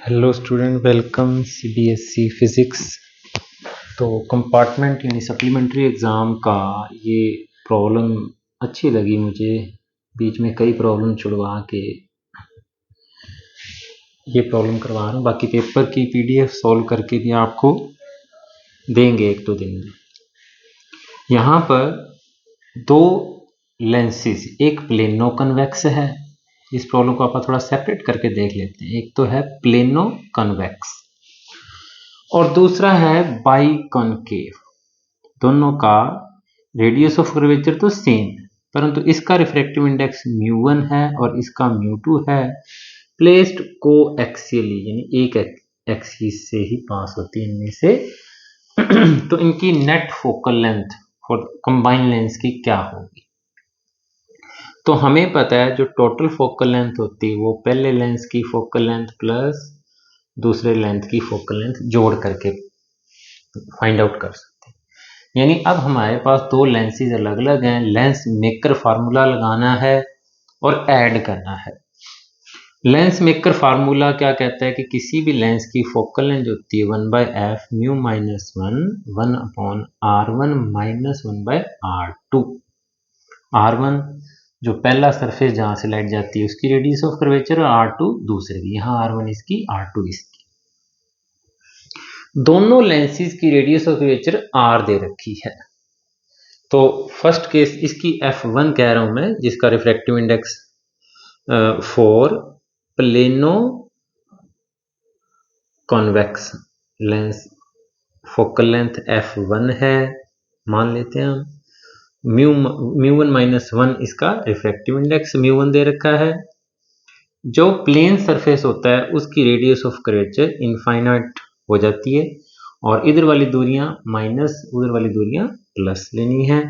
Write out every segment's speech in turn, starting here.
Hello student, welcome CBSE physics. तो compartment यानी supplementary exam का ये प्रॉब्लम अच्छी लगी मुझे। बीच में कई प्रॉब्लम छुड़वा के ये प्रॉब्लम करवा रहा हूँ। बाकी पेपर की पीडीएफ सॉल्व करके भी आपको देंगे एक दो दिन में। यहाँ पर दो लेंसेज, एक प्लेनो कन्वेक्स है। इस प्रॉब्लम को आप थोड़ा सेपरेट करके देख लेते हैं। एक तो है प्लेनो कन्वेक्स और दूसरा है बाई कॉनकेव। दोनों का रेडियस ऑफ कर्वेचर तो सेम है, परंतु इसका रिफ्रैक्टिव इंडेक्स μ1 है और इसका μ2 है। प्लेस्ड को एक्सियली यानी एक एक्सिस से ही पास होती है इनमें से। तो इनकी net focal length for combined lens की क्या होगी? तो हमें पता है जो टोटल फोकल लेंथ होती है वो पहले लेंस की फोकल लेंथ प्लस दूसरे लेंथ की फोकल लेंथ जोड़ करके फाइंड आउट कर सकते हैं। यानी अब हमारे पास दो लेंसेज अलग अलग हैं, लेंस मेकर फार्मूला लगाना है और ऐड करना है। लेंस मेकर फार्मूला क्या कहता है कि किसी भी लेंस की फोकल लेंथ जो होती है 1/f mu minus 1/r1 minus 1/r2। r1 जो पहला सरफेस जहां से लाइट जाती है उसकी रेडियस ऑफ कर्वेचर और r2 दूसरे की। यहाँ r1 इसकी, r2 इसकी। दोनों लेंसेज की रेडियस ऑफ कर्वेचर r दे रखी है। तो फर्स्ट केस इसकी f1 कह रहा हूं मैं, जिसका refractive index for plano convex lens focal length f1 है, मान लेते हैं हम। म्यू1 माइनस 1 इसका रिफ्रैक्टिव इंडेक्स म्यू1 दे रखा है। जो प्लेन सरफेस होता है उसकी रेडियस ऑफ कर्वेचर इनफाइनाइट हो जाती है और इधर वाली दूरियां माइनस, उधर वाली दूरियां प्लस लेनी है।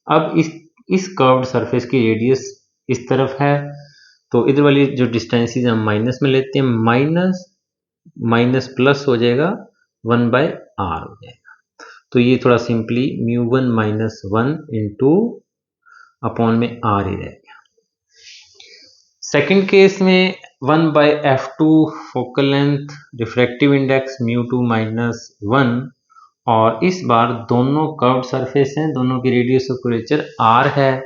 अब इस कर्व्ड सरफेस की रेडियस इस तरफ है, तो इधर वाली जो डिस्टेंसेस हम माइनस में लेते हैं, माइनस माइनस प्लस हो जाएगा 1/r हो जाएगा। तो ये थोड़ा सिंपली μ1 माइनस 1 इंटू अपॉन में r ही रहेगा। सेकेंड केस में 1/f2 focal length refractive index μ2 minus 1 और इस बार दोनों कर्व्ड सरफेस हैं, दोनों की रेडियस ऑफ कर्वेचर r है।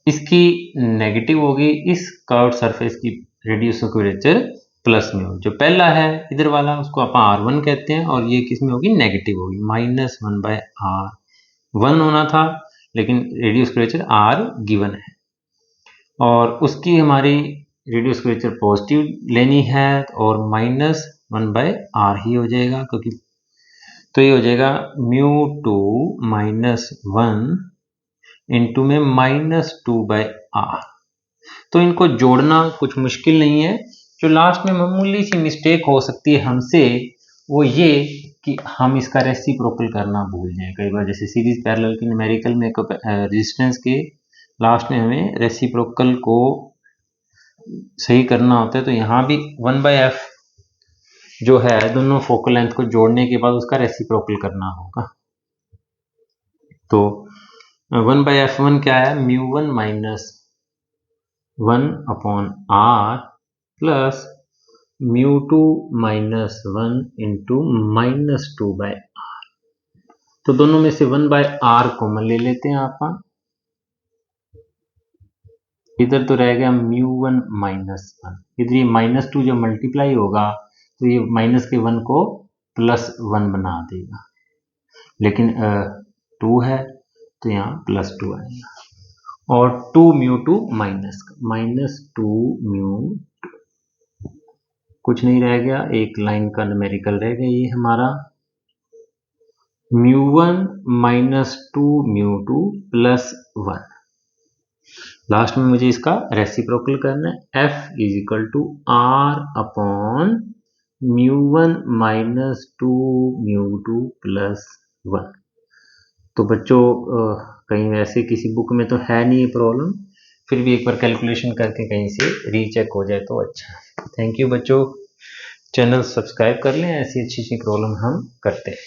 इसकी नेगेटिव होगी, इस कर्व्ड सरफेस की रेडियस ऑफ कर्वेचर प्लस में होगी। जो पहला है इधर वाला उसको आप r1 कहते हैं और ये किस में होगी? नेगेटिव होगी, माइनस 1/r1 होना था, लेकिन रेडियस कर्वेचर r गिवन है और उसकी हमारी रेडियस कर्वेचर पॉजिटिव लेनी है और माइनस 1/r ही हो जाएगा, क्योंकि तो ये हो जाएगा μ2 माइनस 1 इंटू में माइनस 2/r। तो इनको जोड़ना कुछ मुश्किल नहीं है। जो लास्ट में मामूली सी मिस्टेक हो सकती है हमसे वो ये कि हम इसका रेसिप्रोकल करना भूल जाएं। कई बार जैसे सीरीज पैरेलल की न्यूमेरिकल में रेजिस्टेंस के लास्ट में हमें रेसिप्रोकल को सही करना होता है, तो यहाँ भी 1/f जो है दोनों फोकल लेंथ को जोड़ने के बाद उसका रेसिप्रोकल करना होगा। तो 1/f1 क्या है? μ1 minus 1/r plus μ2 minus 1 into minus 2/r। तो दोनों में से 1/r कॉमन ले लेते हैं आप। इधर तो रह गया μ1 माइनस 1, इधर ये माइनस 2 जब मल्टीप्लाई होगा तो ये माइनस के 1 को प्लस 1 बना देगा, लेकिन 2 है तो यहाँ प्लस 2 आएगा और 2 μ2 माइनस 2 μ2, कुछ नहीं रह गया, एक लाइन का न्यूमेरिकल रह गया ये हमारा μ1 माइनस 2 μ2 प्लस 1। लास्ट में मुझे इसका रेसिप्रोकल करना है, f is equal to r upon μ1 minus 2 μ2 plus 1। तो बच्चों कहीं वैसे किसी बुक में तो है नहीं ये प्रॉब्लम, फिर भी एक बार कैलकुलेशन करके कहीं से रीचेक हो जाए तो अच्छा है। थैंक यू बच्चों, चैनल सब्सक्राइब कर लें, ऐसी अच्छी प्रॉब्लम हम करते हैं।